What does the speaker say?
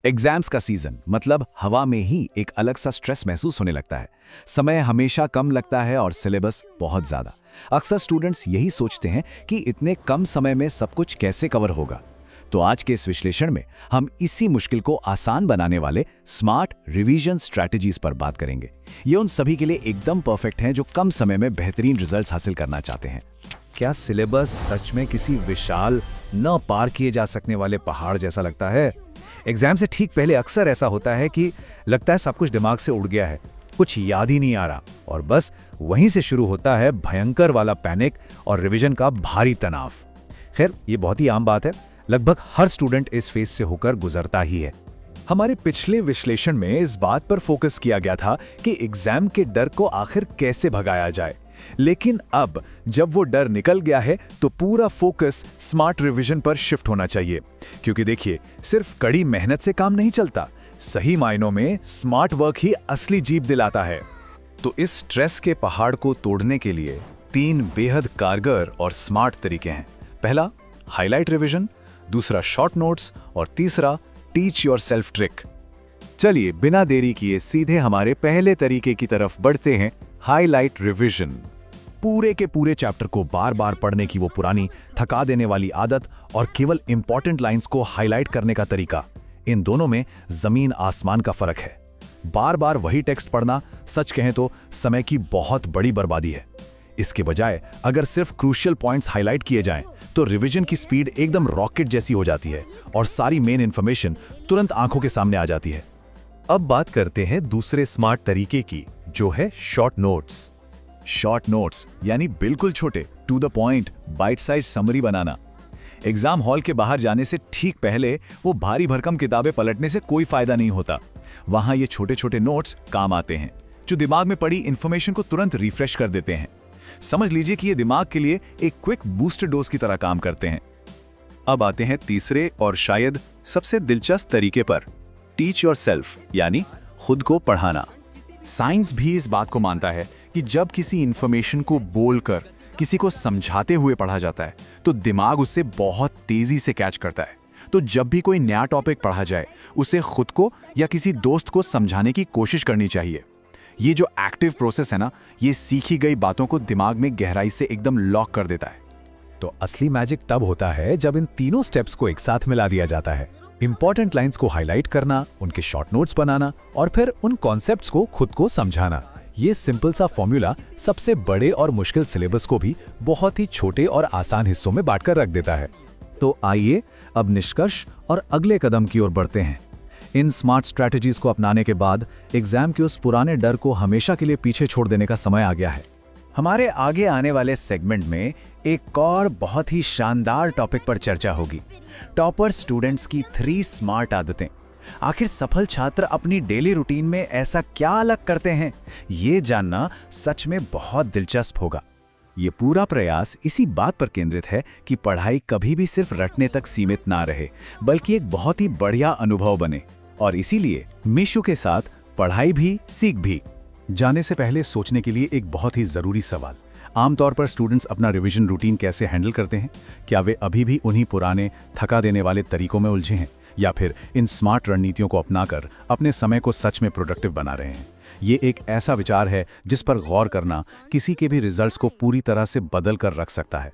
Exams का season मतलब हवा में ही एक अलग सा स्ट्रेस महसूस होने लगता है। समय हमेशा कम लगता है और सिलेबस बहुत ज्यादा। अक्सर स्टूडेंट्स यही सोचते हैं कि इतने कम समय में सब कुछ कैसे कवर होगा। तो आज के इस विश्लेषण में हम इसी मुश्किल को आसान बनाने वाले स्मार्ट रिवीजन स्ट्रैटेजीज पर बात करेंगे। ये उन सभी के लिए एकदम परफेक्ट हैं जो कम समय में बेहतरीन रिजल्ट्स हासिल करना चाहते हैं। क्या सिलेबस सच में किसी विशाल न पार किए जा सकने वाले पहाड़ जैसा लगता है? एग्जाम से ठीक पहले अक्सर ऐसा होता है कि लगता है सब कुछ दिमाग से उड़ गया है, कुछ याद ही नहीं आ रहा, और बस वहीं से शुरू होता है भयंकर वाला पैनिक और रिवीजन का भारी तनाव। खैर, ये बहुत ही आम बात है, लगभग हर स्टूडेंट इस फेज से होकर गुजरता ही है। हमारे पिछले विश्लेषण में इस बात पर फोकस किया गया था कि एग्जाम के डर को आखिर कैसे भगाया जाए, लेकिन अब जब वो डर निकल गया है तो पूरा फोकस स्मार्ट रिवीजन पर शिफ्ट होना चाहिए। क्योंकि देखिए, सिर्फ कड़ी मेहनत से काम नहीं चलता, सही मायनों में स्मार्ट वर्क ही असली जीत दिलाता है। तो इस स्ट्रेस के पहाड़ को तोड़ने के लिए 3 बेहद कारगर और स्मार्ट तरीके हैं। पहला, हाईलाइट रिवीजन, दूसरा शॉर्ट नोट्स और तीसरा टीच योरसेल्फ ट्रिक। चलिए बिना देरी किए सीधे हमारे पहले तरीके की तरफ बढ़ते हैं, हाईलाइट रिवीजन। पूरे के पूरे चैप्टर को बार बार पढ़ने की वो पुरानी थका देने वाली आदत और केवल इंपॉर्टेंट लाइंस को हाईलाइट करने का तरीका, इन दोनों में जमीन आसमान का फर्क है। बार बार वही टेक्स्ट पढ़ना सच कहें तो समय की बहुत बड़ी बर्बादी है। इसके बजाय अगर सिर्फ क्रूशियल पॉइंट्स हाईलाइट किए जाएं तो रिवीजन की स्पीड एकदम रॉकेट जैसी हो जाती है और सारी मेन इंफॉर्मेशन तुरंत आंखों के सामने आ जाती है। अब बात करते हैं दूसरे स्मार्ट तरीके की, जो है शॉर्ट नोट्स। शॉर्ट नोट्स यानी बिल्कुल छोटे, to the point, bite size summary बनाना। एग्जाम हॉल के बाहर जाने से ठीक पहले वो भारी भरकम किताबें पलटने से कोई फायदा नहीं होता। वहां ये छोटे छोटे नोट्स काम आते हैं जो दिमाग में पड़ी इंफॉर्मेशन को तुरंत रिफ्रेश कर देते हैं। समझ लीजिए कि ये दिमाग के लिए एक क्विक बूस्टर डोज की तरह काम करते हैं। अब आते हैं तीसरे और शायद सबसे दिलचस्प तरीके पर, टीच योरसेल्फ यानी खुद को पढ़ाना। साइंस भी इस बात को मानता है कि जब किसी इंफॉर्मेशन को बोलकर किसी को समझाते हुए पढ़ा जाता है तो दिमाग उसे बहुत तेजी से कैच करता है। तो जब भी कोई नया टॉपिक पढ़ा जाए उसे खुद को या किसी दोस्त को समझाने की कोशिश करनी चाहिए। ये जो एक्टिव प्रोसेस है ना, ये सीखी गई बातों को दिमाग में गहराई से एकदम लॉक कर देता है। तो असली मैजिक तब होता है जब इन तीनों स्टेप्स को एक साथ मिला दिया जाता है। इंपॉर्टेंट लाइंस को हाईलाइट करना, उनके शॉर्ट नोट्स बनाना और फिर उन कॉन्सेप्ट्स को खुद को समझाना। ये सिंपल सा फॉर्मूला सबसे बड़े और मुश्किल सिलेबस को भी बहुत ही छोटे और आसान हिस्सों में बांटकर रख देता है। तो आइए अब निष्कर्ष और अगले कदम की ओर बढ़ते हैं। इन स्मार्ट स्ट्रैटेजीज को अपनाने के बाद एग्जाम के उस पुराने डर को हमेशा के लिए पीछे छोड़ देने का समय आ गया है। हमारे आगे आने वाले सेगमेंट में एक और बहुत ही शानदार टॉपिक पर चर्चा होगी, टॉपर स्टूडेंट्स की 3 स्मार्ट आदतें। आखिर सफल छात्र अपनी डेली रूटीन में ऐसा क्या अलग करते हैं, ये जानना सच में बहुत दिलचस्प होगा। ये पूरा प्रयास इसी बात पर केंद्रित है कि पढ़ाई कभी भी सिर्फ रटने तक सीमित ना रहे, बल्कि एक बहुत ही बढ़िया अनुभव बने। और इसीलिए मीशु के साथ पढ़ाई भी सीख भी। जाने से पहले सोचने के लिए एक बहुत ही जरूरी सवाल, आमतौर पर स्टूडेंट्स अपना रिवीजन रूटीन कैसे हैंडल करते हैं? क्या वे अभी भी उन्हीं पुराने थका देने वाले तरीकों में उलझे हैं, या फिर इन स्मार्ट रणनीतियों को अपनाकर अपने समय को सच में प्रोडक्टिव बना रहे हैं? ये एक ऐसा विचार है जिस पर गौर करना किसी के भी रिजल्ट्स को पूरी तरह से बदल कर रख सकता है।